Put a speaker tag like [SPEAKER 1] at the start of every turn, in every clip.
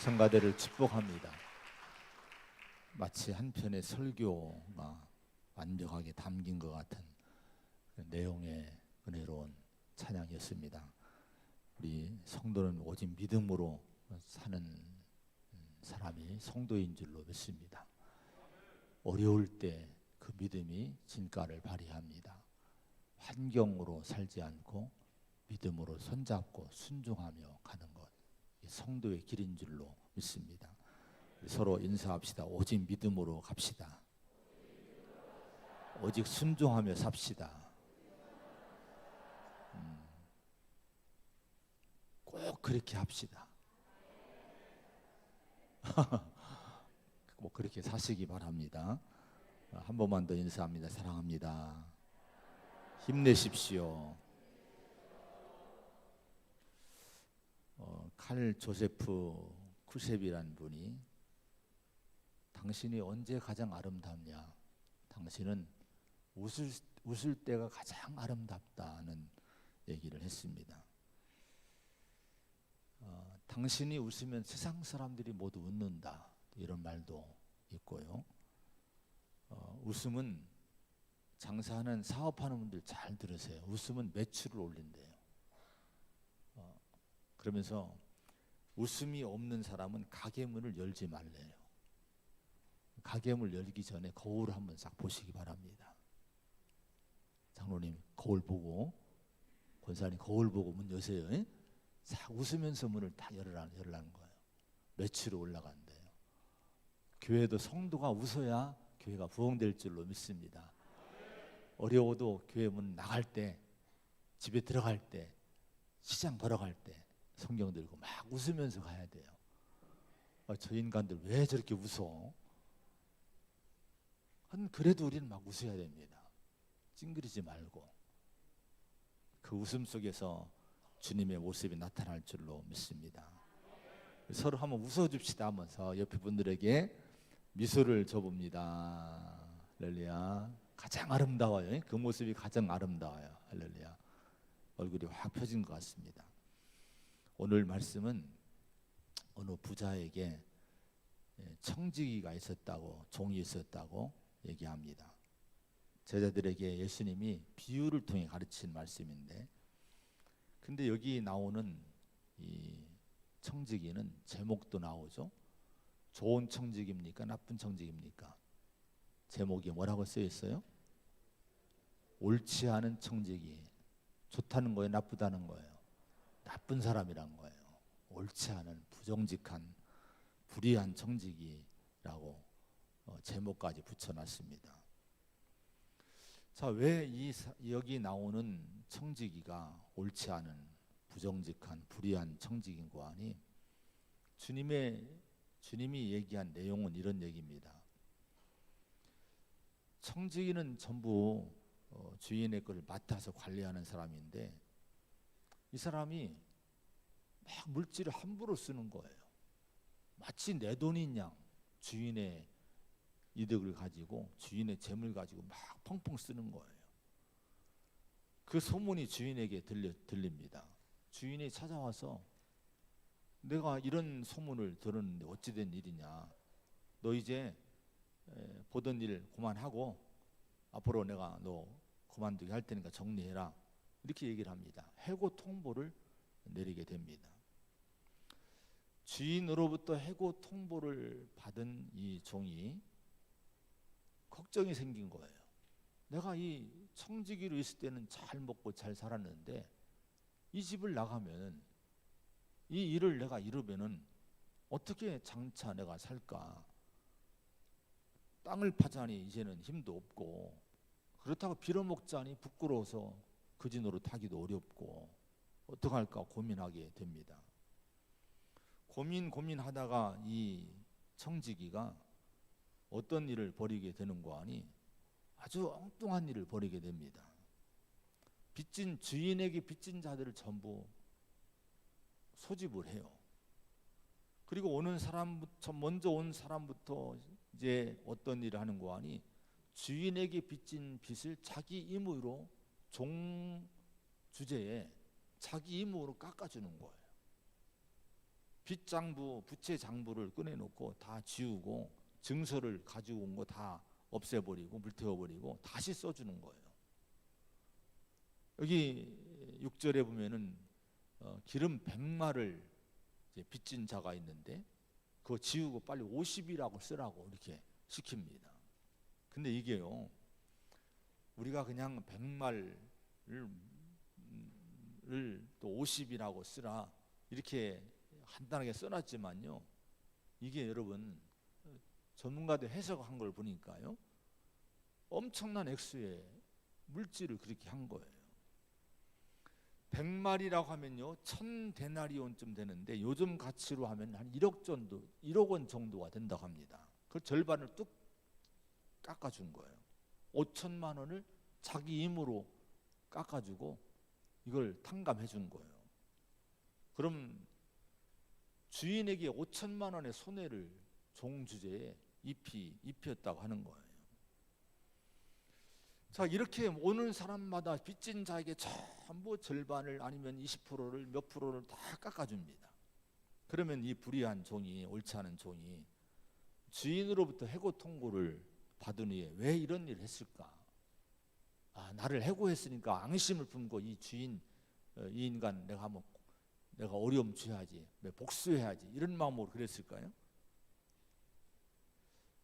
[SPEAKER 1] 성가대를 축복합니다. 마치 한 편의 설교가 완벽하게 담긴 것 같은 내용의 은혜로운 찬양이었습니다. 우리 성도는 오직 믿음으로 사는 사람이 성도인 줄로 믿습니다. 어려울 때 그 믿음이 진가를 발휘합니다. 환경으로 살지 않고 믿음으로 손잡고 순종하며 가는 것, 성도의 길인 줄로 믿습니다. 서로 인사합시다. 오직 믿음으로 갑시다. 오직 순종하며 삽시다. 꼭 그렇게 합시다. 뭐 그렇게 사시기 바랍니다. 한 번만 더 인사합니다. 사랑합니다. 힘내십시오. 칼 조세프 쿠셉이라는 분이 당신이 언제 가장 아름답냐? 당신은 웃을 때가 가장 아름답다는 얘기를 했습니다. 당신이 웃으면 세상 사람들이 모두 웃는다, 이런 말도 있고요. 웃음은 장사하는 사업하는 분들 잘 들으세요. 웃음은 매출을 올린대요. 그러면서 웃음이 없는 사람은 가게 문을 열지 말래요. 가게 문을 열기 전에 거울을 한번 싹 보시기 바랍니다. 장로님 거울 보고, 권사님 거울 보고 문 여세요. 싹 웃으면서 문을 다 열으라는 거예요. 매출이 올라간대요. 교회도 성도가 웃어야 교회가 부흥될 줄로 믿습니다. 어려워도 교회 문 나갈 때, 집에 들어갈 때, 시장 걸어갈 때 성경 들고 막 웃으면서 가야 돼요. 저 인간들 왜 저렇게 웃어? 그래도 우리는 막 웃어야 됩니다. 찡그리지 말고. 그 웃음 속에서 주님의 모습이 나타날 줄로 믿습니다. 서로 한번 웃어줍시다 하면서 옆에 분들에게 미소를 줘봅니다. 할렐루야. 가장 아름다워요. 그 모습이 가장 아름다워요. 할렐루야. 얼굴이 확 펴진 것 같습니다. 오늘 말씀은 어느 부자에게 청지기가 있었다고, 종이 있었다고 얘기합니다. 제자들에게 예수님이 비유를 통해 가르친 말씀인데, 근데 여기 나오는 이 청지기는 제목도 나오죠. 좋은 청지기입니까? 나쁜 청지기입니까? 제목이 뭐라고 쓰여 있어요? 옳지 않은 청지기. 좋다는 거예요? 나쁘다는 거예요? 나쁜 사람이란 거예요. 옳지 않은, 부정직한, 불의한 청지기라고 제목까지 붙여놨습니다. 자, 왜 여기 나오는 청지기가 옳지 않은, 부정직한, 불의한 청지기인고 하니, 주님이 얘기한 내용은 이런 얘기입니다. 청지기는 전부 주인의 것을 맡아서 관리하는 사람인데, 이 사람이 막 물질을 함부로 쓰는 거예요. 마치 내 돈인 양 주인의 이득을 가지고, 주인의 재물 가지고 막 펑펑 쓰는 거예요. 그 소문이 주인에게 들립니다. 주인이 찾아와서 내가 이런 소문을 들었는데 어찌 된 일이냐? 너 이제 보던 일 그만하고 앞으로 내가 너 그만두게 할 테니까 정리해라, 이렇게 얘기를 합니다. 해고 통보를 내리게 됩니다. 주인으로부터 해고 통보를 받은 이 종이 걱정이 생긴 거예요. 내가 이 청지기로 있을 때는 잘 먹고 잘 살았는데 이 집을 나가면, 이 일을 내가 이루면은 어떻게 장차 내가 살까? 땅을 파자니 이제는 힘도 없고, 그렇다고 빌어먹자니 부끄러워서 그지 노릇하기도 어렵고, 어떡할까 고민하게 됩니다. 고민하다가 이 청지기가 어떤 일을 벌이게 되는가 하니, 아주 엉뚱한 일을 벌이게 됩니다. 주인에게 빚진 자들을 전부 소집을 해요. 그리고 먼저 온 사람부터 이제 어떤 일을 하는가 하니, 주인에게 빚진 빚을 자기 임의로, 종 주제에 자기 임의로 깎아주는 거예요. 빚장부, 부채 장부를 꺼내놓고 다 지우고 증서를 가지고 온 거 다 없애버리고 물태워버리고 다시 써주는 거예요. 여기 6절에 보면은 기름 100마를 빚진 자가 있는데 그거 지우고 빨리 50이라고 쓰라고 이렇게 시킵니다. 근데 이게요, 우리가 그냥 100마를 또 50이라고 쓰라 이렇게 간단하게 써놨지만요, 이게 여러분 전문가들 해석한 걸 보니까요, 엄청난 액수의 물질을 그렇게 한 거예요. 100마리라고 하면요 1000데나리온쯤 되는데 요즘 가치로 하면 한 1억 원 정도가 된다고 합니다. 그 절반을 뚝 깎아준 거예요. 5천만 원을 자기 힘으로 깎아주고 이걸 탕감해 준 거예요. 그럼 주인에게 5천만 원의 손해를 종 주제에 입혔다고 하는 거예요. 자, 이렇게 오는 사람마다 빚진 자에게 전부 절반을 아니면 20%를 몇 프로를 다 깎아줍니다. 그러면 이 불의한 종이, 옳지 않은 종이 주인으로부터 해고 통보를 받은 후에 왜 이런 일을 했을까? 나를 해고했으니까 앙심을 품고 이 주인, 이 인간 내가 어려움 줘야지, 복수해야지 이런 마음으로 그랬을까요?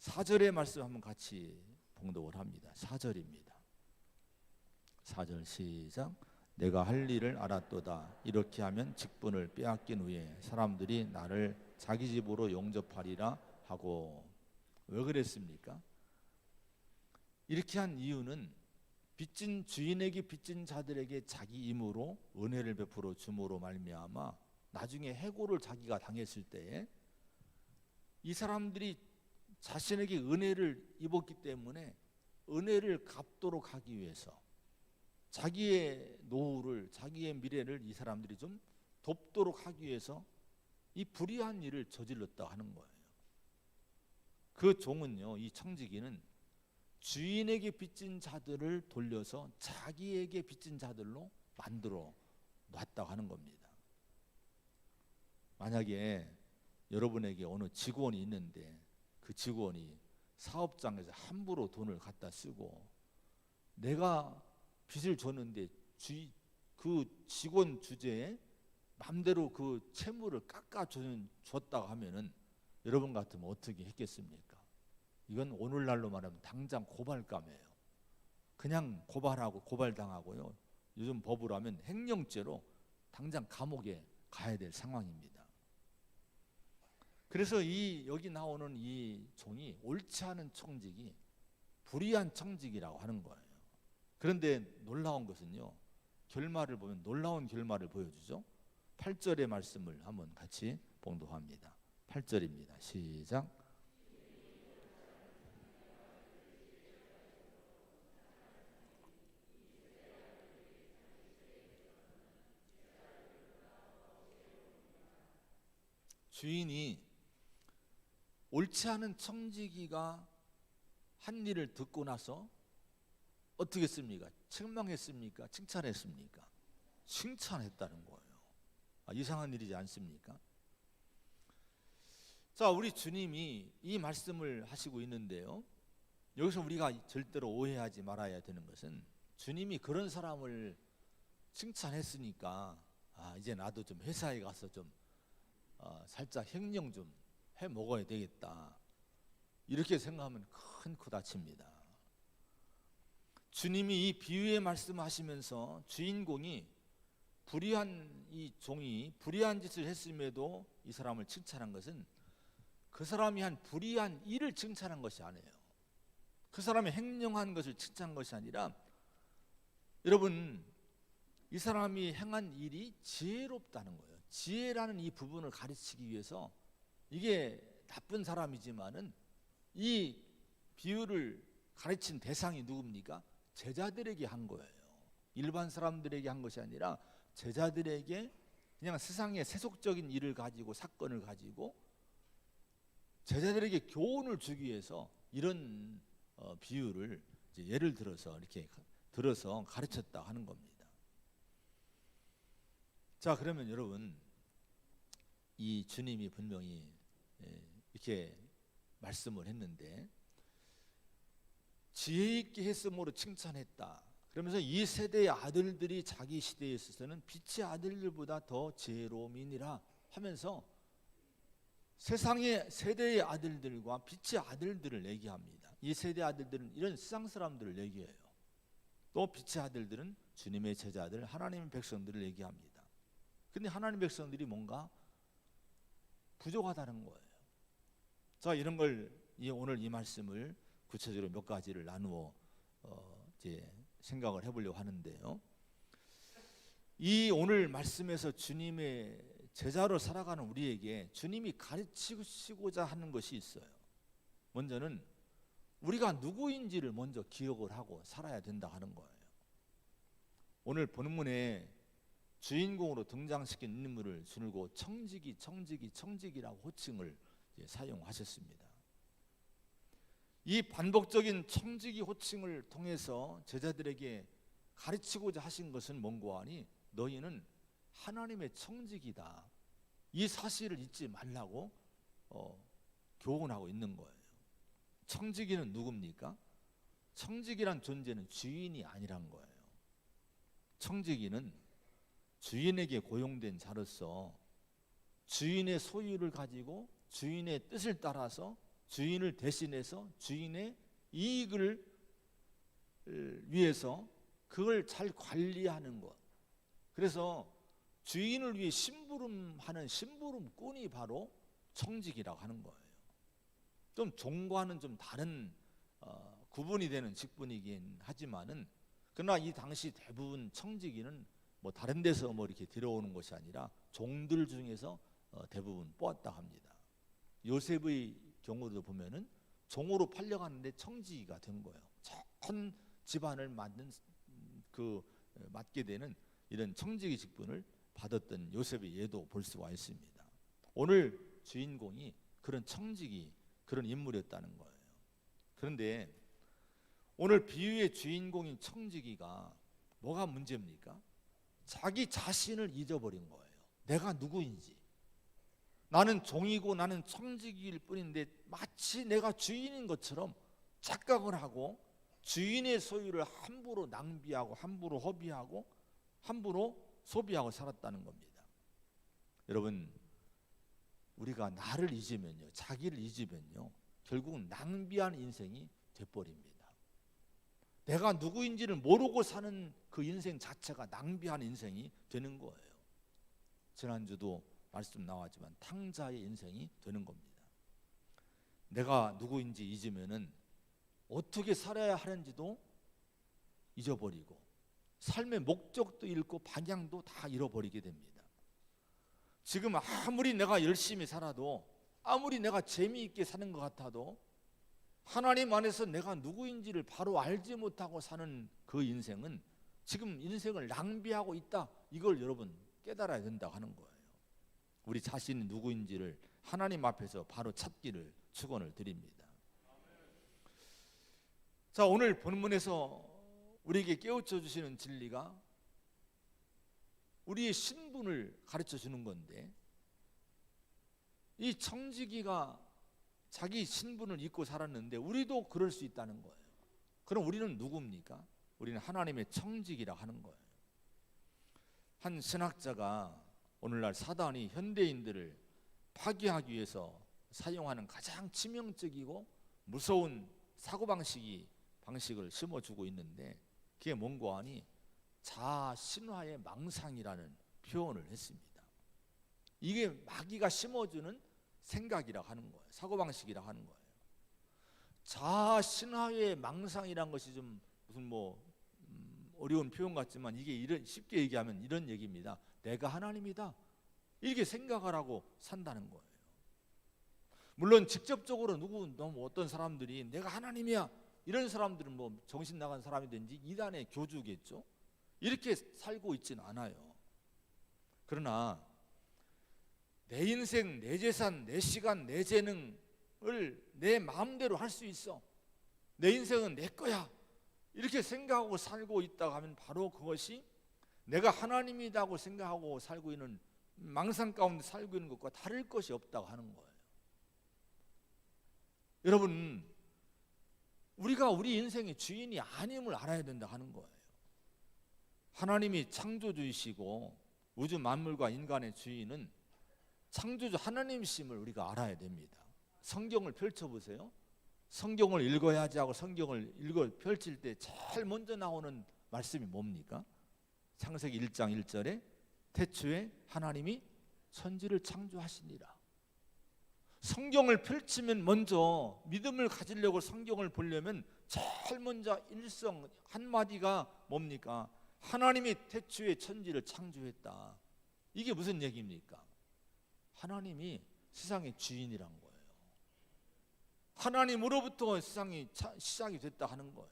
[SPEAKER 1] 4절의 말씀 한번 같이 봉독을 합니다. 4절입니다. 4절 시작. 내가 할 일을 알았도다. 이렇게 하면 직분을 빼앗긴 후에 사람들이 나를 자기 집으로 영접하리라 하고. 왜 그랬습니까? 이렇게 한 이유는 빚진 주인에게 빚진 자들에게 자기 힘으로 은혜를 베풀어 줌으로 말미암아 나중에 해고를 자기가 당했을 때에 이 사람들이 자신에게 은혜를 입었기 때문에 은혜를 갚도록 하기 위해서 자기의 노후를, 자기의 미래를 이 사람들이 좀 돕도록 하기 위해서 이 불의한 일을 저질렀다 하는 거예요. 그 종은요, 이 청지기는 주인에게 빚진 자들을 돌려서 자기에게 빚진 자들로 만들어 놨다고 하는 겁니다. 만약에 여러분에게 어느 직원이 있는데 그 직원이 사업장에서 함부로 돈을 갖다 쓰고 내가 빚을 줬는데 그 직원 주제에 맘대로 그 채무를 깎아줬다고 하면은 여러분 같으면 어떻게 했겠습니까? 이건 오늘날로 말하면 당장 고발감이에요. 그냥 고발하고 고발당하고요. 요즘 법으로 하면 행령죄로 당장 감옥에 가야 될 상황입니다. 그래서 여기 나오는 이 종이 옳지 않은 청직이 불의한 청직이라고 하는 거예요. 그런데 놀라운 것은요, 결말을 보면 놀라운 결말을 보여주죠. 8절의 말씀을 한번 같이 봉독합니다. 8절입니다. 시작. 주인이 옳지 않은 청지기가 한 일을 듣고 나서 어떻게 했습니까? 책망했습니까? 칭찬했습니까? 칭찬했다는 거예요. 이상한 일이지 않습니까? 자, 우리 주님이 이 말씀을 하시고 있는데요, 여기서 우리가 절대로 오해하지 말아야 되는 것은 주님이 그런 사람을 칭찬했으니까 이제 나도 좀 회사에 가서 좀 살짝 횡령 좀 해 먹어야 되겠다, 이렇게 생각하면 큰 다칩니다. 주님이 이 비유의 말씀하시면서 주인공이 불의한 이 종이 불의한 짓을 했음에도 이 사람을 칭찬한 것은 그 사람이 한 불의한 일을 칭찬한 것이 아니에요. 그 사람이 횡령한 것을 칭찬한 것이 아니라, 여러분, 이 사람이 행한 일이 지혜롭다는 거예요. 지혜라는 이 부분을 가르치기 위해서, 이게 나쁜 사람이지만은 이 비유를 가르친 대상이 누굽니까? 제자들에게 한 거예요. 일반 사람들에게 한 것이 아니라 제자들에게 그냥 세상의 세속적인 일을 가지고, 사건을 가지고 제자들에게 교훈을 주기 위해서 이런 비유를 이제 예를 들어서 이렇게 들어서 가르쳤다 하는 겁니다. 자, 그러면 여러분, 이 주님이 분명히 이렇게 말씀을 했는데, 지혜 있게 했음으로 칭찬했다. 그러면서 이 세대의 아들들이 자기 시대에 있어서는 빛의 아들들보다 더 지혜로움이니라 하면서 세상의 세대의 아들들과 빛의 아들들을 얘기합니다. 이 세대 아들들은 이런 세상 사람들을 얘기해요. 또 빛의 아들들은 주님의 제자들, 하나님의 백성들을 얘기합니다. 근데 하나님의 백성들이 뭔가 부족하다는 거예요. 자, 이런 걸 오늘 이 말씀을 구체적으로 몇 가지를 나누어 이제 생각을 해보려고 하는데요. 이 오늘 말씀에서 주님의 제자로 살아가는 우리에게 주님이 가르치시고자 하는 것이 있어요. 먼저는 우리가 누구인지를 먼저 기억을 하고 살아야 된다 하는 거예요. 오늘 본문에 주인공으로 등장시킨 인물을 줄고 청지기라고 호칭을 사용하셨습니다. 이 반복적인 청지기 호칭을 통해서 제자들에게 가르치고자 하신 것은 뭔고 하니, 너희는 하나님의 청지기다, 이 사실을 잊지 말라고 교훈하고 있는 거예요. 청지기는 누굽니까? 청지기란 존재는 주인이 아니란 거예요. 청지기는 주인에게 고용된 자로서 주인의 소유를 가지고 주인의 뜻을 따라서 주인을 대신해서 주인의 이익을 위해서 그걸 잘 관리하는 것. 그래서 주인을 위해 심부름하는 심부름꾼이 바로 청지기라고 하는 거예요. 좀 종과는 좀 다른 구분이 되는 직분이긴 하지만은, 그러나 이 당시 대부분 청지기는 뭐 다른 데서 뭐 이렇게 들어오는 것이 아니라 종들 중에서 대부분 뽑았다 합니다. 요셉의 경우도 보면은 종으로 팔려가는데 청지기가 된 거예요. 전 집안을 맡게 되는 이런 청지기 직분을 받았던 요셉의 예도 볼 수가 있습니다. 오늘 주인공이 그런 청지기, 그런 인물이었다는 거예요. 그런데 오늘 비유의 주인공인 청지기가 뭐가 문제입니까? 자기 자신을 잊어버린 거예요. 내가 누구인지. 나는 종이고 나는 청지기일 뿐인데 마치 내가 주인인 것처럼 착각을 하고 주인의 소유를 함부로 낭비하고 함부로 허비하고 함부로 소비하고 살았다는 겁니다. 여러분, 우리가 나를 잊으면요, 자기를 잊으면요, 결국은 낭비한 인생이 돼버립니다. 내가 누구인지를 모르고 사는 그 인생 자체가 낭비한 인생이 되는 거예요. 지난주도 말씀 나왔지만 탕자의 인생이 되는 겁니다. 내가 누구인지 잊으면은 어떻게 살아야 하는지도 잊어버리고 삶의 목적도 잃고 방향도 다 잃어버리게 됩니다. 지금 아무리 내가 열심히 살아도, 아무리 내가 재미있게 사는 것 같아도 하나님 안에서 내가 누구인지를 바로 알지 못하고 사는 그 인생은 지금 인생을 낭비하고 있다. 이걸 여러분 깨달아야 된다고 하는 거예요. 우리 자신이 누구인지를 하나님 앞에서 바로 찾기를 축원을 드립니다. 자, 오늘 본문에서 우리에게 깨우쳐 주시는 진리가 우리의 신분을 가르쳐 주는 건데, 이 청지기가 자기 신분을 잊고 살았는데 우리도 그럴 수 있다는 거예요. 그럼 우리는 누굽니까? 우리는 하나님의 청지기라 하는 거예요. 한 신학자가 오늘날 사단이 현대인들을 파괴하기 위해서 사용하는 가장 치명적이고 무서운 방식을 심어주고 있는데, 그게 뭔고 하니 자신화의 망상이라는 표현을 했습니다. 이게 마귀가 심어주는 생각이라고 하는 거예요. 사고방식이라고 하는 거예요. 자신화의 망상이란 것이 좀 무슨 어려운 표현 같지만, 이게 쉽게 얘기하면 이런 얘기입니다. 내가 하나님이다, 이렇게 생각을 하고 산다는 거예요. 물론 직접적으로 어떤 사람들이 내가 하나님이야, 이런 사람들은 정신 나간 사람이든지 이단의 교주겠죠. 이렇게 살고 있지는 않아요. 그러나 내 인생, 내 재산, 내 시간, 내 재능을 내 마음대로 할 수 있어, 내 인생은 내 거야, 이렇게 생각하고 살고 있다고 하면 바로 그것이 내가 하나님이라고 생각하고 살고 있는 망상 가운데 살고 있는 것과 다를 것이 없다고 하는 거예요. 여러분, 우리가 우리 인생의 주인이 아님을 알아야 된다 하는 거예요. 하나님이 창조주이시고 우주 만물과 인간의 주인은 창조주 하나님이심을 우리가 알아야 됩니다. 성경을 펼쳐보세요. 성경을 읽어야지 하고 성경을 펼칠 때 제일 먼저 나오는 말씀이 뭡니까? 창세기 1장 1절에 태초에 하나님이 천지를 창조하시니라. 성경을 펼치면 먼저 믿음을 가지려고 성경을 보려면 제일 먼저 일성 한마디가 뭡니까? 하나님이 태초에 천지를 창조했다. 이게 무슨 얘기입니까? 하나님이 세상의 주인이란 거예요. 하나님으로부터 세상이 시작이 됐다 하는 거예요.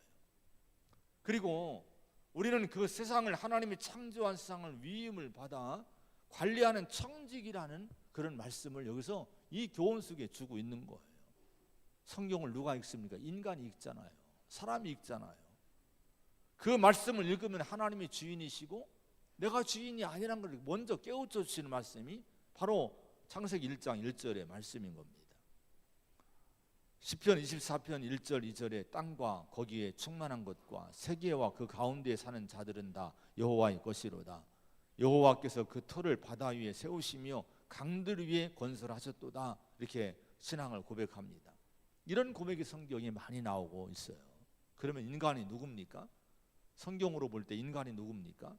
[SPEAKER 1] 그리고 우리는 그 세상을, 하나님이 창조한 세상을 위임을 받아 관리하는 청직이라는 그런 말씀을 여기서 이 교훈 속에 주고 있는 거예요. 성경을 누가 읽습니까? 인간이 읽잖아요. 사람이 읽잖아요. 그 말씀을 읽으면 하나님이 주인이시고 내가 주인이 아니란 걸 먼저 깨우쳐 주시는 말씀이 바로 창세기 1장 1절의 말씀인 겁니다. 시편 24편 1절 2절에 땅과 거기에 충만한 것과 세계와 그 가운데에 사는 자들은 다 여호와의 것이로다. 여호와께서 그 터를 바다 위에 세우시며 강들 위에 건설하셨도다. 이렇게 신앙을 고백합니다. 이런 고백이 성경에 많이 나오고 있어요. 그러면 인간이 누굽니까? 성경으로 볼 때 인간이 누굽니까?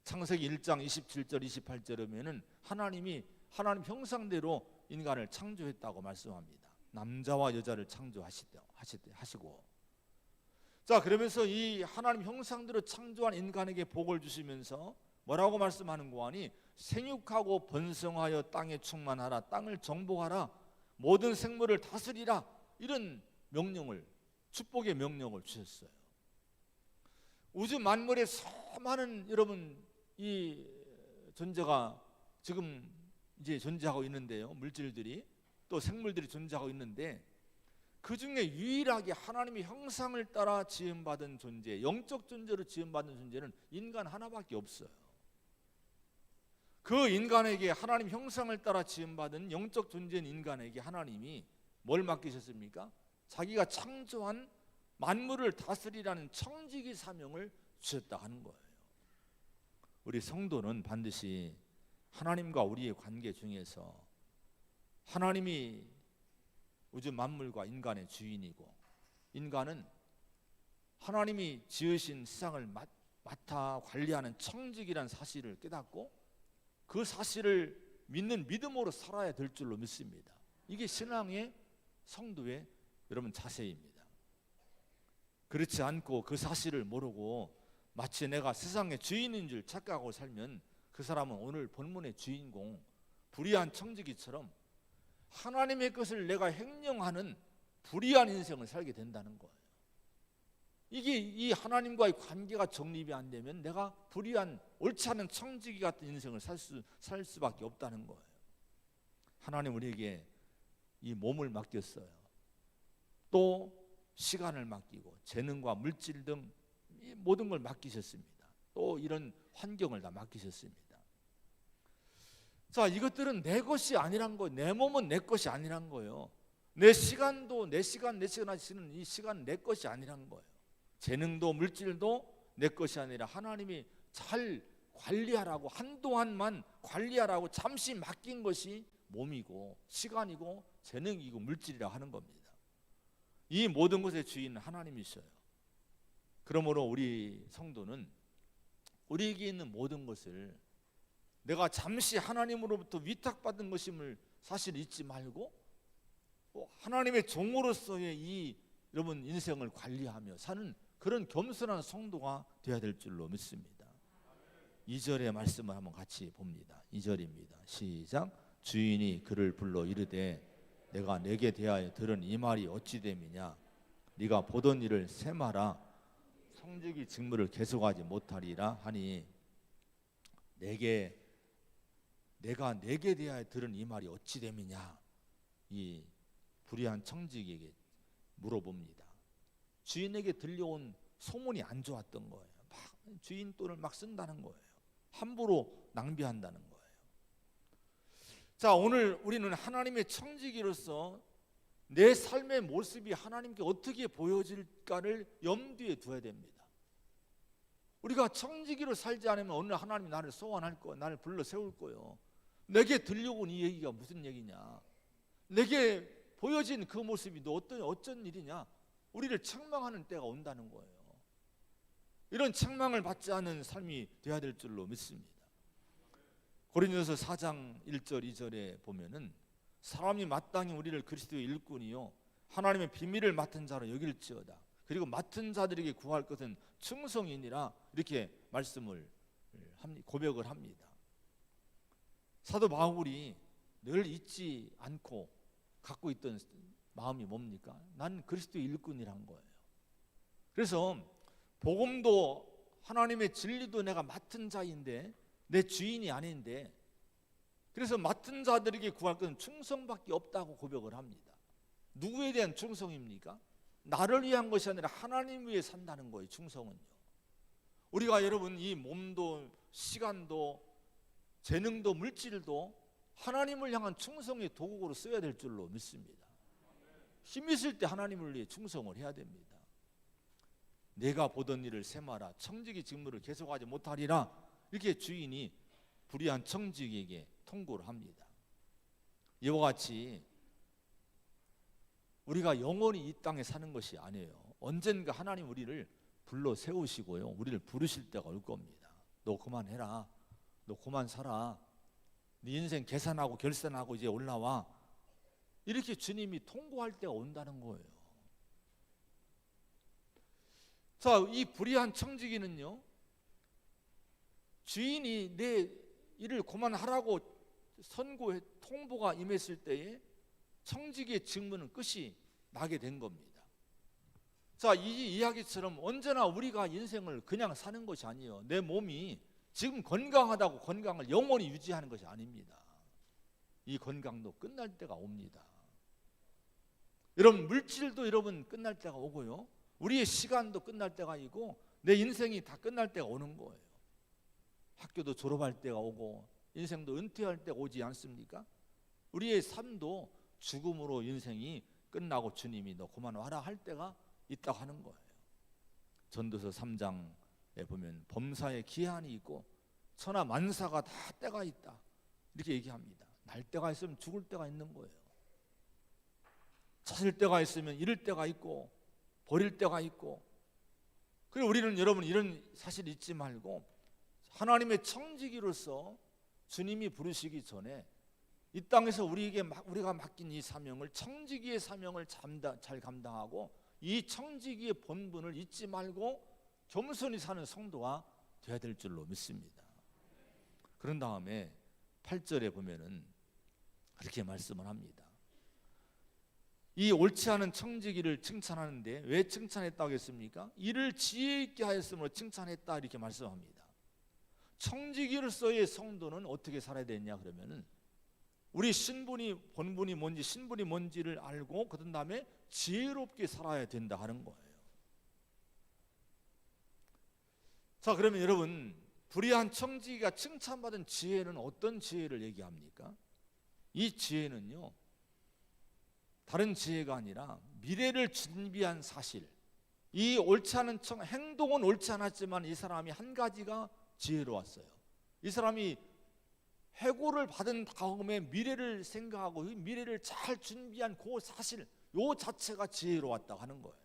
[SPEAKER 1] 창세기 1장 27절 28절이면은 하나님이 하나님 형상대로 인간을 창조했다고 말씀합니다. 남자와 여자를 창조하시고, 자, 그러면서 이 하나님 형상대로 창조한 인간에게 복을 주시면서 뭐라고 말씀하는 거 아니? 생육하고 번성하여 땅에 충만하라, 땅을 정복하라, 모든 생물을 다스리라, 이런 명령을, 축복의 명령을 주셨어요. 우주 만물에 수많은 여러분 이 존재가 지금 이제 존재하고 있는데요. 물질들이 또 생물들이 존재하고 있는데 그 중에 유일하게 하나님의 형상을 따라 지음받은 존재, 영적 존재로 지음받은 존재는 인간 하나밖에 없어요. 그 인간에게, 하나님 형상을 따라 지음받은 영적 존재인 인간에게 하나님이 뭘 맡기셨습니까? 자기가 창조한 만물을 다스리라는 청지기 사명을 주셨다 하는 거예요. 우리 성도는 반드시 하나님과 우리의 관계 중에서 하나님이 우주 만물과 인간의 주인이고 인간은 하나님이 지으신 세상을 맡아 관리하는 청직이라는 사실을 깨닫고 그 사실을 믿는 믿음으로 살아야 될 줄로 믿습니다. 이게 신앙의 성도의 여러분 자세입니다. 그렇지 않고 그 사실을 모르고 마치 내가 세상의 주인인 줄 착각하고 살면 그 사람은 오늘 본문의 주인공 불의한 청지기처럼 하나님의 것을 내가 횡령하는 불의한 인생을 살게 된다는 거예요. 이게 이 하나님과의 관계가 정립이 안 되면 내가 불의한 옳지 않은 청지기 같은 인생을 살 수밖에 없다는 거예요. 하나님 우리에게 이 몸을 맡겼어요. 또 시간을 맡기고 재능과 물질 등 모든 걸 맡기셨습니다. 또 이런 환경을 다 맡기셨습니다. 자, 이것들은 내 것이 아니란 거예요. 내 몸은 내 것이 아니란 거예요. 내 시간도 내 시간 하시는 이 시간 내 것이 아니란 거예요. 재능도 물질도 내 것이 아니라 하나님이 잘 관리하라고, 한동안만 관리하라고 잠시 맡긴 것이 몸이고 시간이고 재능이고 물질이라 하는 겁니다. 이 모든 것의 주인은 하나님이셔요. 그러므로 우리 성도는 우리에게 있는 모든 것을 내가 잠시 하나님으로부터 위탁받은 것임을 사실 잊지 말고 하나님의 종으로서의 이 여러분 인생을 관리하며 사는 그런 겸손한 성도가 되어야 될 줄로 믿습니다. 2절의 말씀을 한번 같이 봅니다. 2절입니다. 시작. 주인이 그를 불러 이르되 내가 내게 대하여 들은 이 말이 어찌 됨이냐? 네가 보던 일을 세마라. 청지기 직무를 계속하지 못하리라 하니 내가 내게 대하여 들은 이 말이 어찌 됨이냐? 이 불의한 청지기에게 물어봅니다. 주인에게 들려온 소문이 안 좋았던 거예요. 막 주인 돈을 막 쓴다는 거예요. 함부로 낭비한다는 거예요. 자, 오늘 우리는 하나님의 청지기로서 내 삶의 모습이 하나님께 어떻게 보여질까를 염두에 두어야 됩니다. 우리가 청지기로 살지 않으면 오늘 하나님이 나를 소환할 거예요. 나를 불러 세울 거예요. 내게 들려온 이 얘기가 무슨 얘기냐? 내게 보여진 그 모습이 너 어쩐 일이냐? 우리를 책망하는 때가 온다는 거예요. 이런 책망을 받지 않는 삶이 되어야 될 줄로 믿습니다. 고린도서 4장 1절 2절에 보면은 사람이 마땅히 우리를 그리스도의 일꾼이요 하나님의 비밀을 맡은 자로 여길지어다. 그리고 맡은 자들에게 구할 것은 충성이니라, 이렇게 말씀을 고백을 합니다. 사도 바울이 늘 잊지 않고 갖고 있던 마음이 뭡니까? 난 그리스도의 일꾼이란 거예요. 그래서 복음도 하나님의 진리도 내가 맡은 자인데 내 주인이 아닌데, 그래서 맡은 자들에게 구할 것은 충성밖에 없다고 고백을 합니다. 누구에 대한 충성입니까? 나를 위한 것이 아니라 하나님 위해 산다는 거예요. 충성은요. 우리가 여러분 이 몸도 시간도 재능도 물질도 하나님을 향한 충성의 도구로 써야 될 줄로 믿습니다. 힘 있을 때 하나님을 위해 충성을 해야 됩니다. 내가 보던 일을 세마라, 청지기 직무를 계속하지 못하리라, 이렇게 주인이 불의한 청지기에게 통고를 합니다. 이와 같이 우리가 영원히 이 땅에 사는 것이 아니에요. 언젠가 하나님 우리를 불러 세우시고요, 우리를 부르실 때가 올 겁니다. 너 그만해라, 너 그만 살아, 네 인생 계산하고 결산하고 이제 올라와, 이렇게 주님이 통고할 때가 온다는 거예요. 자, 이 불의한 청지기는요, 주인이 내 일을 그만하라고 선고해 통보가 임했을 때에 청지기의 직무는 끝이 나게 된 겁니다. 자, 이 이야기처럼 언제나 우리가 인생을 그냥 사는 것이 아니에요. 내 몸이 지금 건강하다고 건강을 영원히 유지하는 것이 아닙니다. 이 건강도 끝날 때가 옵니다. 여러분, 물질도 여러분 끝날 때가 오고요, 우리의 시간도 끝날 때가 있고 내 인생이 다 끝날 때가 오는 거예요. 학교도 졸업할 때가 오고 인생도 은퇴할 때가 오지 않습니까? 우리의 삶도 죽음으로 인생이 끝나고 주님이 너 그만 와라 할 때가 있다고 하는 거예요. 전도서 3장에 보면 범사에 기한이 있고 천하 만사가 다 때가 있다, 이렇게 얘기합니다. 날 때가 있으면 죽을 때가 있는 거예요. 찾을 때가 있으면 잃을 때가 있고 버릴 때가 있고. 그리고 우리는 여러분 이런 사실 잊지 말고 하나님의 청지기로서 주님이 부르시기 전에 이 땅에서 우리가 맡긴 이 사명을, 청지기의 사명을 잘 감당하고 이 청지기의 본분을 잊지 말고 겸손히 사는 성도가 되어야 될 줄로 믿습니다. 그런 다음에 8절에 보면은 그렇게 말씀을 합니다. 이 옳지 않은 청지기를 칭찬하는데 왜 칭찬했다고 했습니까? 이를 지혜 있게 하였으므로 칭찬했다, 이렇게 말씀합니다. 청지기로서의 성도는 어떻게 살아야 되냐 그러면은 우리 신분이 본분이 뭔지 신분이 뭔지를 알고 그 다음에 지혜롭게 살아야 된다 하는 거예요. 자, 그러면 여러분, 불의한 청지기가 칭찬받은 지혜는 어떤 지혜를 얘기합니까? 이 지혜는요, 다른 지혜가 아니라 미래를 준비한 사실. 이 옳지 않은 행동은 옳지 않았지만 이 사람이 한 가지가 지혜로웠어요. 이 사람이 해고를 받은 다음에 미래를 생각하고 이 미래를 잘 준비한 그 사실, 요 자체가 지혜로웠다고 하는 거예요.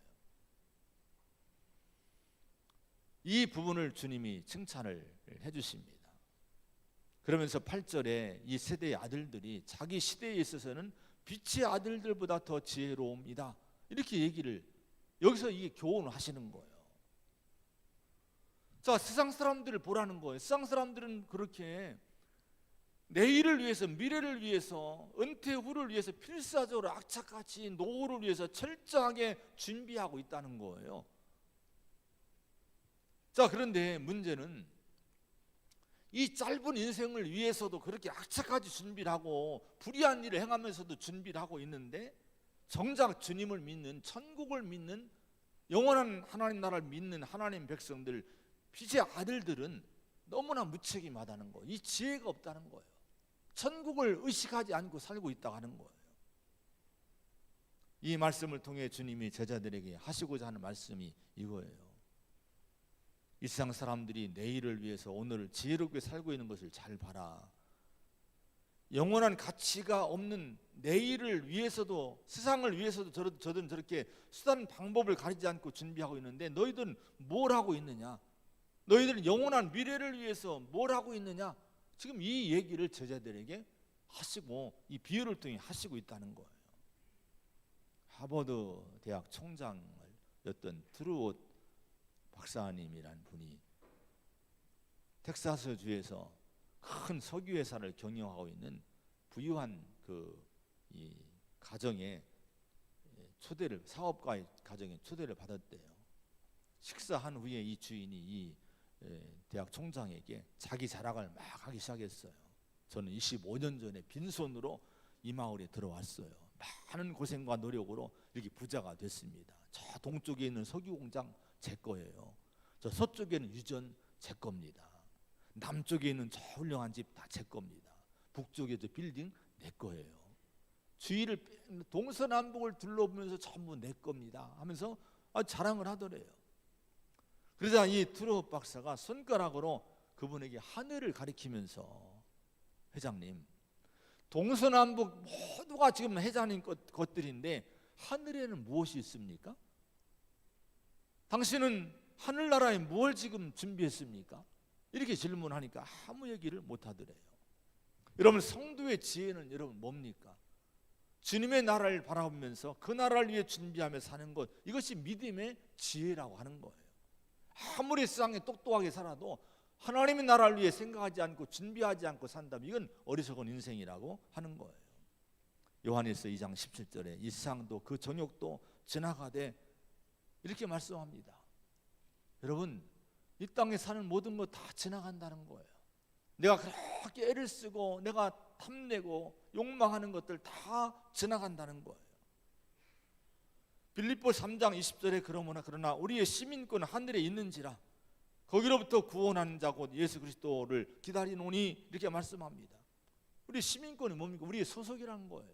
[SPEAKER 1] 이 부분을 주님이 칭찬을 해주십니다. 그러면서 8절에 이 세대의 아들들이 자기 시대에 있어서는 빛의 아들들보다 더 지혜로움이다, 이렇게 얘기를 여기서 이게 교훈을 하시는 거예요. 자, 세상 사람들을 보라는 거예요. 세상 사람들은 그렇게 내일을 위해서, 미래를 위해서, 은퇴 후를 위해서 필사적으로 악착같이 노후를 위해서 철저하게 준비하고 있다는 거예요. 자, 그런데 문제는 이 짧은 인생을 위해서도 그렇게 악착같이 준비를 하고 불의한 일을 행하면서도 준비를 하고 있는데, 정작 주님을 믿는, 천국을 믿는, 영원한 하나님 나라를 믿는 하나님 백성들, 빛의 아들들은 너무나 무책임하다는 거예요. 이 지혜가 없다는 거예요. 천국을 의식하지 않고 살고 있다고 하는 거예요. 이 말씀을 통해 주님이 제자들에게 하시고자 하는 말씀이 이거예요. 이 세상 사람들이 내일을 위해서 오늘을 지혜롭게 살고 있는 것을 잘 봐라. 영원한 가치가 없는 내일을 위해서도, 세상을 위해서도 저들은 저렇게 수단 방법을 가리지 않고 준비하고 있는데, 너희들은 뭘 하고 있느냐? 너희들은 영원한 미래를 위해서 뭘 하고 있느냐? 지금 이 얘기를 제자들에게 하시고, 이 비유를 통해 하시고 있다는 거예요. 하버드 대학 총장이었던 트루엇 박사님이란 분이 텍사스 주에서 큰 석유 회사를 경영하고 있는 부유한 이 가정의 초대를, 사업가의 가정에 초대를 받았대요. 식사한 후에 이 주인이 이 대학 총장에게 자기 자랑을 막 하기 시작했어요. 저는 25년 전에 빈손으로 이 마을에 들어왔어요. 많은 고생과 노력으로 이렇게 부자가 됐습니다. 저 동쪽에 있는 석유 공장 제 거예요. 저 서쪽에는 유전 제 겁니다. 남쪽에 있는 저 훌륭한 집 다 제 겁니다. 북쪽에 저 빌딩 내 거예요. 주위를 동서남북을 둘러보면서 전부 내 겁니다 하면서 자랑을 하더래요. 그러자 이 트루엇 박사가 손가락으로 그분에게 하늘을 가리키면서, 회장님, 동서남북 모두가 지금 회장님 것들인데 하늘에는 무엇이 있습니까? 당신은 하늘나라에 뭘 지금 준비했습니까? 이렇게 질문하니까 아무 얘기를 못 하더래요. 여러분, 성도의 지혜는 여러분 뭡니까? 주님의 나라를 바라보면서 그 나라를 위해 준비하며 사는 것, 이것이 믿음의 지혜라고 하는 거예요. 아무리 세상에 똑똑하게 살아도 하나님의 나라를 위해 생각하지 않고 준비하지 않고 산다면 이건 어리석은 인생이라고 하는 거예요. 요한일서 2장 17절에 이 세상도 그 정욕도 지나가되 이렇게 말씀합니다. 여러분, 이 땅에 사는 모든 것 다 지나간다는 거예요. 내가 그렇게 애를 쓰고 내가 탐내고 욕망하는 것들 다 지나간다는 거예요. 빌립보 3장 20절에 그러나 우리의 시민권은 하늘에 있는지라 거기로부터 구원하는 자 곧 예수 그리스도를 기다리노니, 이렇게 말씀합니다. 우리 시민권이 뭡니까? 우리의 소속이라는 거예요.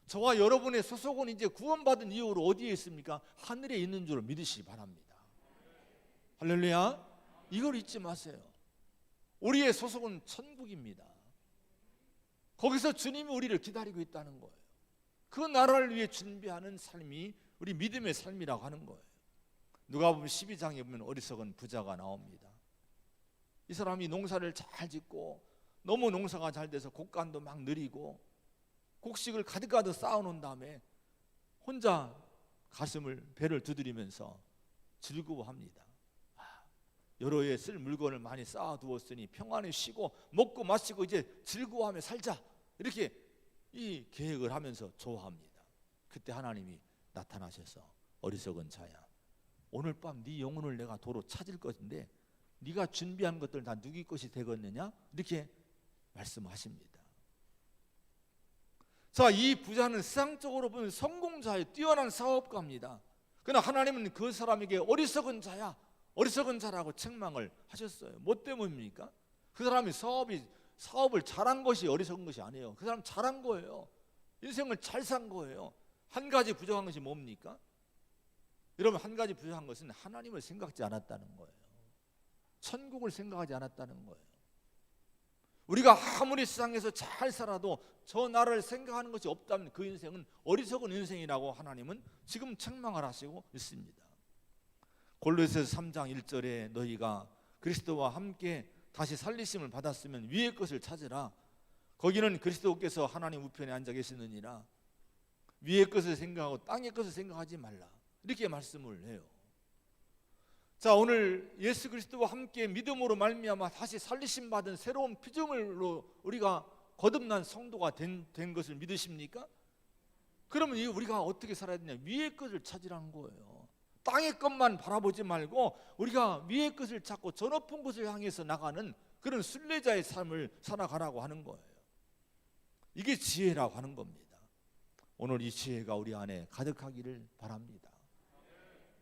[SPEAKER 1] 저와 여러분의 소속은 이제 구원받은 이후로 어디에 있습니까? 하늘에 있는 줄 믿으시기 바랍니다. 할렐루야. 이걸 잊지 마세요. 우리의 소속은 천국입니다. 거기서 주님이 우리를 기다리고 있다는 거예요. 그 나라를 위해 준비하는 삶이 우리 믿음의 삶이라고 하는 거예요. 누가복음 12장에 보면 어리석은 부자가 나옵니다. 이 사람이 농사를 잘 짓고 너무 농사가 잘 돼서 곡간도 막 느리고 곡식을 가득가득 쌓아놓은 다음에 혼자 배를 두드리면서 즐거워합니다. 여러 해 쓸 물건을 많이 쌓아두었으니 평안히 쉬고 먹고 마시고 이제 즐거워하며 살자, 이렇게 이 계획을 하면서 좋아합니다. 그때 하나님이 나타나셔서 어리석은 자야, 오늘 밤 네 영혼을 내가 도로 찾을 것인데 네가 준비한 것들 다 누구 것이 되겠느냐, 이렇게 말씀하십니다. 자, 이 부자는 세상적으로 보면 성공자예요. 뛰어난 사업가입니다. 그러나 하나님은 그 사람에게 어리석은 자야, 어리석은 자라고 책망을 하셨어요. 뭐 때문입니까? 그 사람이 사업을 잘한 것이 어리석은 것이 아니에요. 그 사람 잘한 거예요. 인생을 잘 산 거예요. 한 가지 부족한 것이 뭡니까? 여러분, 한 가지 부족한 것은 하나님을 생각하지 않았다는 거예요. 천국을 생각하지 않았다는 거예요. 우리가 아무리 세상에서 잘 살아도 저 나라를 생각하는 것이 없다면 그 인생은 어리석은 인생이라고 하나님은 지금 책망을 하시고 있습니다. 골로새서 3장 1절에 너희가 그리스도와 함께 다시 살리심을 받았으면 위의 것을 찾으라. 거기는 그리스도께서 하나님 우편에 앉아 계시느니라. 위의 것을 생각하고 땅의 것을 생각하지 말라, 이렇게 말씀을 해요. 자, 오늘 예수 그리스도와 함께 믿음으로 말미암아 다시 살리심 받은 새로운 피조물로 우리가 거듭난 성도가 된 것을 믿으십니까? 그러면 우리가 어떻게 살아야 되냐? 위의 것을 찾으라는 거예요. 땅의 것만 바라보지 말고 우리가 위의 것을 찾고 저 높은 곳을 향해서 나가는 그런 순례자의 삶을 살아가라고 하는 거예요. 이게 지혜라고 하는 겁니다. 오늘 이 지혜가 우리 안에 가득하기를 바랍니다.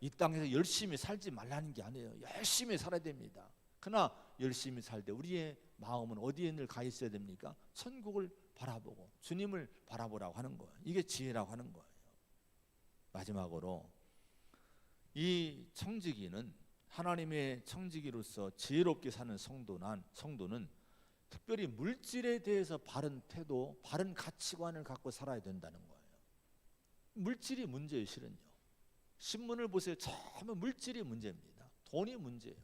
[SPEAKER 1] 이 땅에서 열심히 살지 말라는 게 아니에요. 열심히 살아야 됩니다. 그러나 열심히 살 때 우리의 마음은 어디에 늘 가 있어야 됩니까? 천국을 바라보고 주님을 바라보라고 하는 거예요. 이게 지혜라고 하는 거예요. 마지막으로 이 청지기는 하나님의 청지기로서 지혜롭게 사는 성도는 특별히 물질에 대해서 바른 태도, 바른 가치관을 갖고 살아야 된다는 거예요. 물질이 문제예요. 실은요. 신문을 보세요. 전부 물질이 문제입니다. 돈이 문제예요.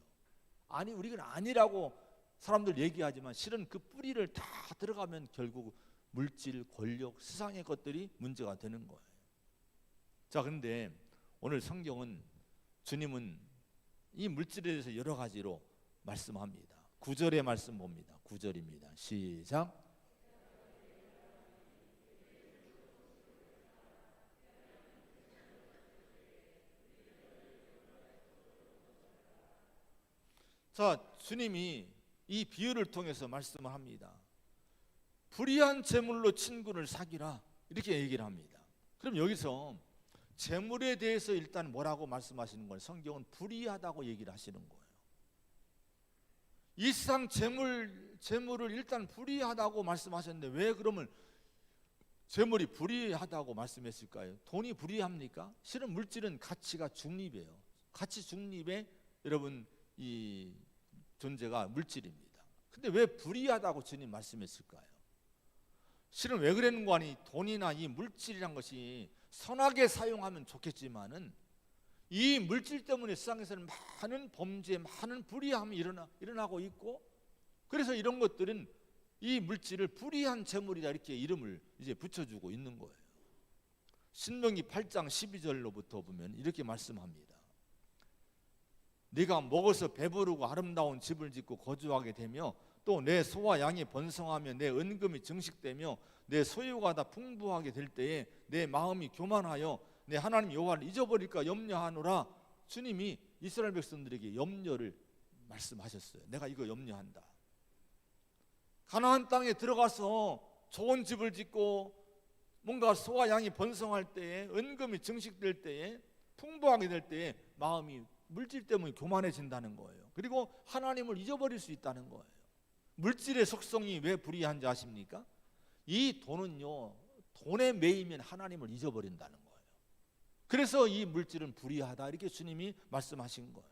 [SPEAKER 1] 아니 우리가 아니라고 사람들 얘기하지만 실은 그 뿌리를 다 들어가면 결국 물질, 권력, 세상의 것들이 문제가 되는 거예요. 자, 그런데 오늘 성경은 주님은 이 물질에 대해서 여러 가지로 말씀합니다. 9절의 말씀 봅니다. 9절입니다. 시작. 자, 주님이 이 비유를 통해서 말씀을 합니다. 불의한 재물로 친구를 사귀라 이렇게 얘기를 합니다. 그럼 여기서 재물에 대해서 일단 뭐라고 말씀하시는 거예요? 성경은 불의하다고 얘기를 하시는 거예요. 이 세상 재물을 일단 불의하다고 말씀하셨는데 왜 그러면 재물이 불의하다고 말씀했을까요? 돈이 불의합니까? 실은 물질은 가치가 중립이에요. 가치 중립에 여러분 이 존재가 물질입니다. 근데 왜 불의하다고 주님 말씀했을까요? 실은 왜 그랬는 거 아니? 돈이나 이 물질이란 것이 선하게 사용하면 좋겠지만은 이 물질 때문에 세상에서는 많은 범죄, 많은 불의함이 일어나고 있고, 그래서 이런 것들은 이 물질을 불의한 재물이다 이렇게 이름을 이제 붙여주고 있는 거예요. 신명기 8장 12절로부터 보면 이렇게 말씀합니다. 네가 먹어서 배부르고 아름다운 집을 짓고 거주하게 되며 또 내 소와 양이 번성하며 내 은금이 증식되며 내 소유가 다 풍부하게 될 때에 내 마음이 교만하여 내 하나님 여호와를 잊어버릴까 염려하노라. 주님이 이스라엘 백성들에게 염려를 말씀하셨어요. 내가 이거 염려한다. 가나안 땅에 들어가서 좋은 집을 짓고 뭔가 소와 양이 번성할 때에 은금이 증식될 때에 풍부하게 될 때에 마음이 물질 때문에 교만해진다는 거예요. 그리고 하나님을 잊어버릴 수 있다는 거예요. 물질의 속성이 왜 불의한지 아십니까? 이 돈은요, 돈에 매이면 하나님을 잊어버린다는 거예요. 그래서 이 물질은 불의하다 이렇게 주님이 말씀하신 거예요.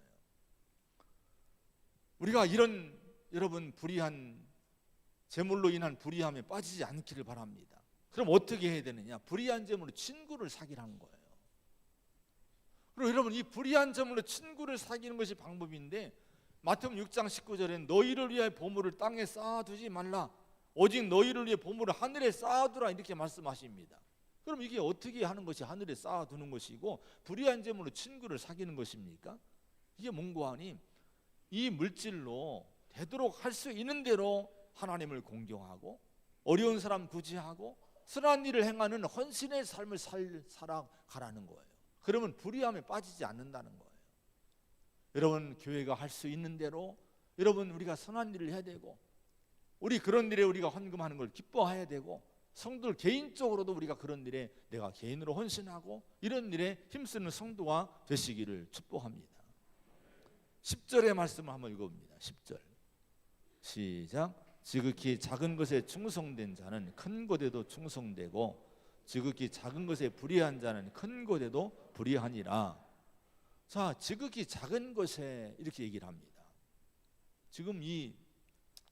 [SPEAKER 1] 우리가 이런 여러분 불의한 재물로 인한 불의함에 빠지지 않기를 바랍니다. 그럼 어떻게 해야 되느냐? 불의한 재물로 친구를 사귀라는 거예요. 그리고 여러분 이 불의한 재물로 친구를 사귀는 것이 방법인데 마태복음 6장 19절에 너희를 위하여 보물을 땅에 쌓아두지 말라 오직 너희를 위해 보물을 하늘에 쌓아두라 이렇게 말씀하십니다. 그럼 이게 어떻게 하는 것이 하늘에 쌓아두는 것이고 불의한 재물로 친구를 사귀는 것입니까? 이게 뭔가 하니 이 물질로 되도록 할 수 있는 대로 하나님을 공경하고 어려운 사람 구제하고 선한 일을 행하는 헌신의 삶을 살아가라는 거예요. 그러면 불의함에 빠지지 않는다는 거예요. 여러분 교회가 할 수 있는 대로 여러분 우리가 선한 일을 해야 되고 우리 그런 일에 우리가 헌금하는 걸 기뻐해야 되고 성도들 개인적으로도 우리가 그런 일에 내가 개인으로 헌신하고 이런 일에 힘쓰는 성도가 되시기를 축복합니다. 10절의 말씀을 한번 읽어봅니다. 10절 시작. 지극히 작은 것에 충성된 자는 큰 것에도 충성되고 지극히 작은 것에 불의한 자는 큰 것에도 불의하니라. 자, 지극히 작은 것에 이렇게 얘기를 합니다. 지금 이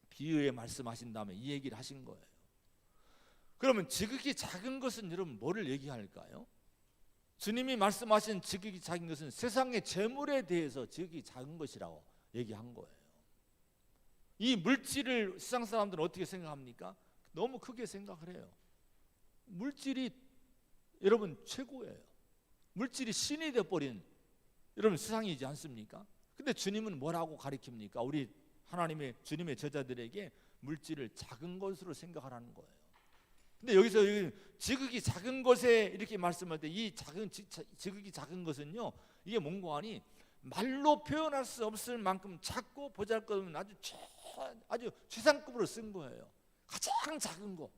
[SPEAKER 1] 비유에 말씀하신 다음에 이 얘기를 하신 거예요. 그러면 지극히 작은 것은 여러분 뭐를 얘기할까요? 주님이 말씀하신 지극히 작은 것은 세상의 재물에 대해서 지극히 작은 것이라고 얘기한 거예요. 이 물질을 세상 사람들은 어떻게 생각합니까? 너무 크게 생각을 해요. 물질이 여러분 최고예요. 물질이 신이 되어버린 여러분 세상이지 않습니까? 근데 주님은 뭐라고 가르칩니까? 우리 하나님의 주님의 제자들에게 물질을 작은 것으로 생각하라는 거예요. 근데 여기서 지극히 작은 것에 이렇게 말씀할 때 이 지극히 작은 것은요, 이게 뭔가 하니 말로 표현할 수 없을 만큼 작고 보잘것없는 아주 최상급으로 쓴 거예요. 가장 작은 거.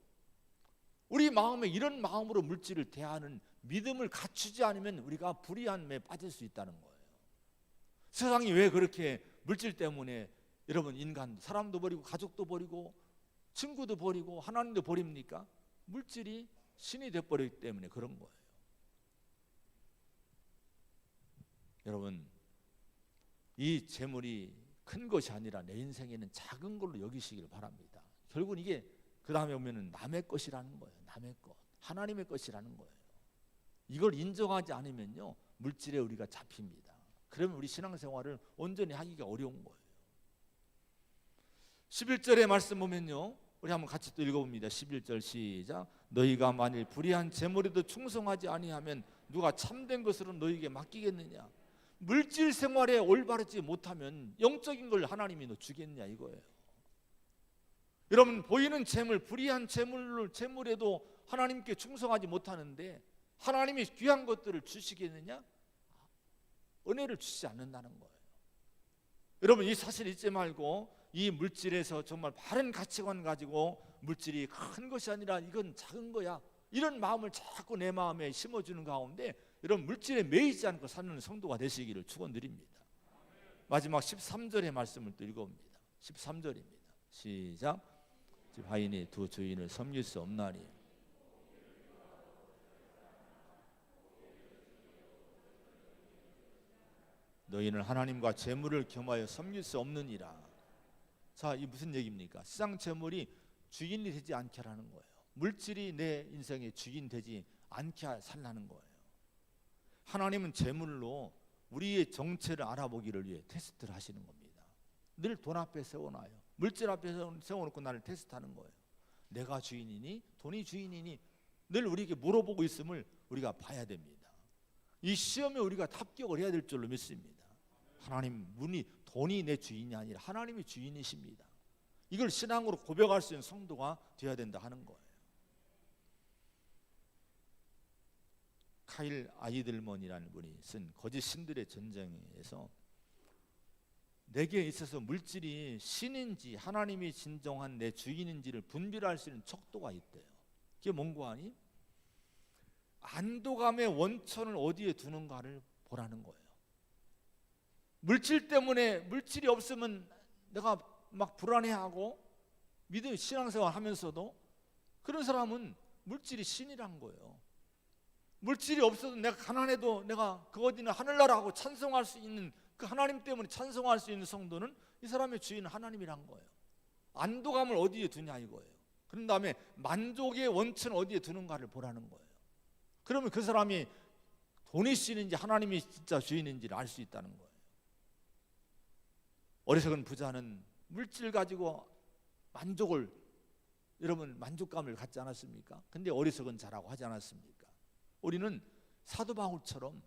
[SPEAKER 1] 우리 마음에 이런 마음으로 물질을 대하는 믿음을 갖추지 않으면 우리가 불의함에 빠질 수 있다는 거예요. 세상이 왜 그렇게 물질 때문에 여러분, 인간 사람도 버리고 가족도 버리고 친구도 버리고 하나님도 버립니까? 물질이 신이 되어버리기 때문에 그런 거예요. 여러분, 이 재물이 큰 것이 아니라 내 인생에는 작은 걸로 여기시길 바랍니다. 결국은 이게 그 다음에 오면은 남의 것이라는 거예요. 남의 것, 하나님의 것이라는 거예요. 이걸 인정하지 않으면요, 물질에 우리가 잡힙니다. 그러면 우리 신앙생활을 온전히 하기가 어려운 거예요. 11절의 말씀 보면요, 우리 한번 같이 또 읽어봅니다. 11절 시작. 너희가 만일 불의한 재물에도 충성하지 아니하면 누가 참된 것으로 너희에게 맡기겠느냐. 물질 생활에 올바르지 못하면 영적인 걸 하나님이 너 주겠냐 이거예요. 여러분, 보이는 재물, 불의한 재물에도 하나님께 충성하지 못하는데 하나님이 귀한 것들을 주시겠느냐? 은혜를 주시지 않는다는 거예요. 여러분, 이 사실 잊지 말고 이 물질에서 정말 바른 가치관 가지고 물질이 큰 것이 아니라 이건 작은 거야, 이런 마음을 자꾸 내 마음에 심어주는 가운데 여러분, 물질에 매이지 않고 사는 성도가 되시기를 축원드립니다. 마지막 13절의 말씀을 또 읽어봅니다. 13절입니다. 시작. 집 하인이 두 주인을 섬길 수 없나니 너희는 하나님과 재물을 겸하여 섬길 수 없느니라. 자, 이 무슨 얘기입니까? 세상 재물이 주인이 되지 않게 하라는 거예요. 물질이 내 인생의 주인 되지 않게 살라는 거예요. 하나님은 재물로 우리의 정체를 알아보기를 위해 테스트를 하시는 겁니다. 늘 돈 앞에 세워놔요. 물질 앞에 세워놓고 나를 테스트하는 거예요. 내가 주인이니 돈이 주인이니 늘 우리에게 물어보고 있음을 우리가 봐야 됩니다. 이 시험에 우리가 합격을 해야 될 줄로 믿습니다. 하나님, 돈이 내 주인이 아니라 하나님이 주인이십니다. 이걸 신앙으로 고백할 수 있는 성도가 되어야 된다 하는 거예요. 카일 아이들먼이라는 분이 쓴 거짓 신들의 전쟁에서 내게 있어서 물질이 신인지 하나님이 진정한 내 주인인지를 분별할 수 있는 척도가 있대요. 그게 뭔가 하니? 안도감의 원천을 어디에 두는가를 보라는 거예요. 물질 때문에, 물질이 없으면 내가 막 불안해하고 믿음 신앙생활 하면서도 그런 사람은 물질이 신이란 거예요. 물질이 없어도 내가 가난해도 내가 그 어디는 하늘나라하고 찬송할 수 있는, 그 하나님 때문에 찬송할 수 있는 성도는 이 사람의 주인은 하나님이란 거예요. 안도감을 어디에 두냐 이거예요. 그런 다음에 만족의 원천을 어디에 두는가를 보라는 거예요. 그러면 그 사람이 돈이 신인지 하나님이 진짜 주인인지를 알 수 있다는 거예요. 어리석은 부자는 물질 가지고 여러분 만족감을 갖지 않았습니까? 근데 어리석은 자라고 하지 않았습니까? 우리는 사도 바울처럼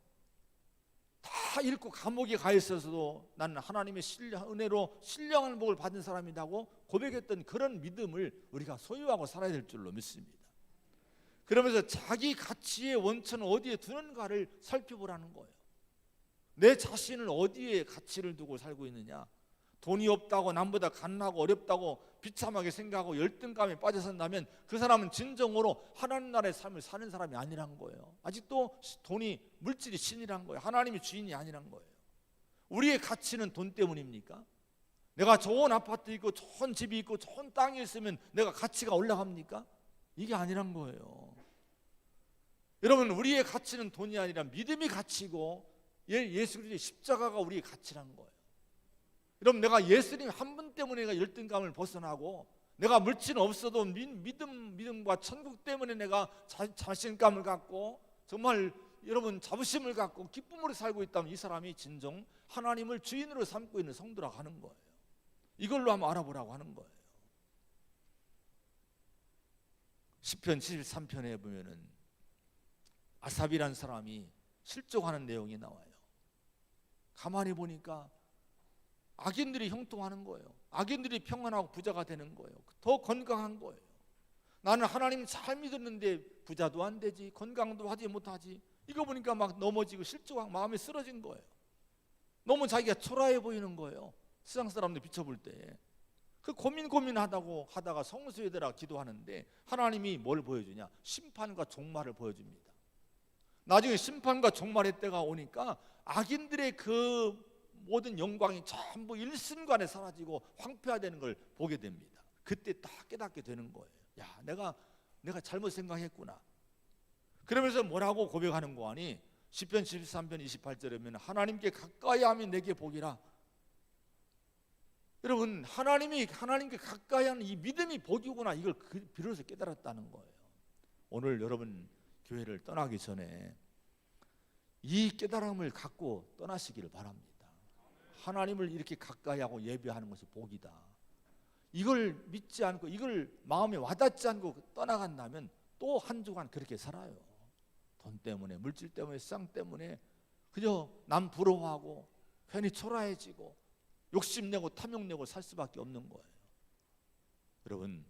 [SPEAKER 1] 다 잃고 감옥에 가 있어서도 나는 하나님의 은혜로 신령한 복을 받은 사람이라고 고백했던 그런 믿음을 우리가 소유하고 살아야 될 줄로 믿습니다. 그러면서 자기 가치의 원천을 어디에 두는가를 살펴보라는 거예요. 내 자신을 어디에 가치를 두고 살고 있느냐. 돈이 없다고, 남보다 가난하고 어렵다고 비참하게 생각하고 열등감에 빠져 산다면 그 사람은 진정으로 하나님 나라의 삶을 사는 사람이 아니란 거예요. 아직도 돈이, 물질이 신이란 거예요. 하나님이 주인이 아니란 거예요. 우리의 가치는 돈 때문입니까? 내가 좋은 아파트 있고 좋은 집이 있고 좋은 땅이 있으면 내가 가치가 올라갑니까? 이게 아니란 거예요. 여러분, 우리의 가치는 돈이 아니라 믿음이 가치고 예수 그리스도의 십자가가 우리의 가치란 거예요. 여러분, 내가 예수님 한 분 때문에 내가 열등감을 벗어나고 내가 물질은 없어도 믿음과 천국 때문에 내가 자신감을 갖고 정말 여러분 자부심을 갖고 기쁨으로 살고 있다면 이 사람이 진정 하나님을 주인으로 삼고 있는 성도라고 하는 거예요. 이걸로 한번 알아보라고 하는 거예요. 시편 73편에 보면은 아삽이란 사람이 실족하는 내용이 나와요. 가만히 보니까 악인들이 형통하는 거예요. 악인들이 평안하고 부자가 되는 거예요. 더 건강한 거예요. 나는 하나님 잘 믿었는데 부자도 안 되지, 건강도 하지 못하지. 이거 보니까 막 넘어지고 실족하고 마음이 쓰러진 거예요. 너무 자기가 초라해 보이는 거예요. 세상 사람들 비춰볼 때. 그 고민하다고 하다가 성수에다가 기도하는데 하나님이 뭘 보여주냐? 심판과 종말을 보여줍니다. 나중에 심판과 종말의 때가 오니까 악인들의 그 모든 영광이 전부 일순간에 사라지고 황폐화되는 걸 보게 됩니다. 그때 딱 깨닫게 되는 거예요. 야, 내가 잘못 생각했구나. 그러면서 뭐라고 고백하는 거 아니? 시편 13편 28절에 보면 하나님께 가까이 하면 내게 복이라. 여러분, 하나님께 가까이 하는 이 믿음이 복이구나. 이걸 비로소 깨달았다는 거예요. 오늘 여러분 교회를 떠나기 전에 이 깨달음을 갖고 떠나시기를 바랍니다. 하나님을 이렇게 가까이 하고 예배하는 것이 복이다. 이걸 믿지 않고 이걸 마음에 와닿지 않고 떠나간다면 또 한 주간 그렇게 살아요. 돈 때문에, 물질 때문에, 세상 때문에 그저 남 부러워하고 괜히 초라해지고 욕심내고 탐욕내고 살 수밖에 없는 거예요. 여러분,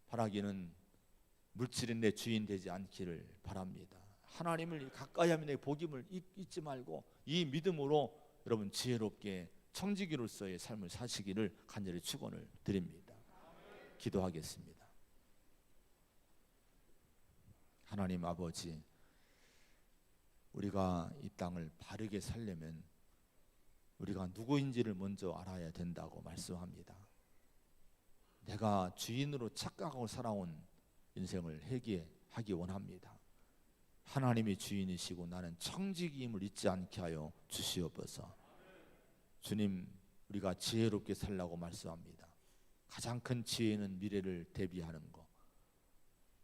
[SPEAKER 1] 바라기는 물질이 내 주인 되지 않기를 바랍니다. 하나님을 가까이 하면 내 복임을 잊지 말고 이 믿음으로 여러분 지혜롭게 청지기로서의 삶을 사시기를 간절히 축원을 드립니다. 기도하겠습니다. 하나님 아버지, 우리가 이 땅을 바르게 살려면 우리가 누구인지를 먼저 알아야 된다고 말씀합니다. 내가 주인으로 착각하고 살아온 인생을 회개하기 원합니다. 하나님이 주인이시고 나는 청지기임을 잊지 않게 하여 주시옵소서. 주님, 우리가 지혜롭게 살라고 말씀합니다. 가장 큰 지혜는 미래를 대비하는 것,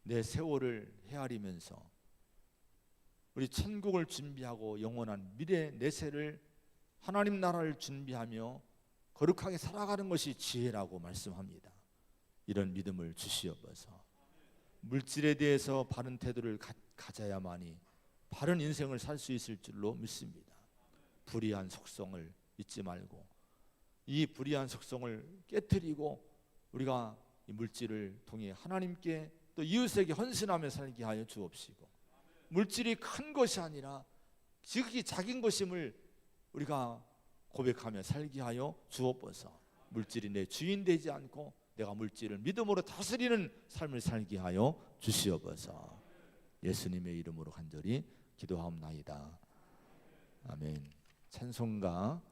[SPEAKER 1] 내 세월을 헤아리면서 우리 천국을 준비하고 영원한 미래 내세를 하나님 나라를 준비하며 거룩하게 살아가는 것이 지혜라고 말씀합니다. 이런 믿음을 주시옵소서. 물질에 대해서 바른 태도를 가져야만이 바른 인생을 살 수 있을 줄로 믿습니다. 불의한 속성을 잊지 말고 이 불의한 속성을 깨트리고 우리가 이 물질을 통해 하나님께 또 이웃에게 헌신하며 살게 하여 주옵시고, 물질이 큰 것이 아니라 지극히 작은 것임을 우리가 고백하며 살게 하여 주옵소서. 물질이 내 주인 되지 않고 내가 물질을 믿음으로 다스리는 삶을 살게 하여 주시옵소서. 예수님의 이름으로 간절히 기도하옵나이다. 아멘. 찬송가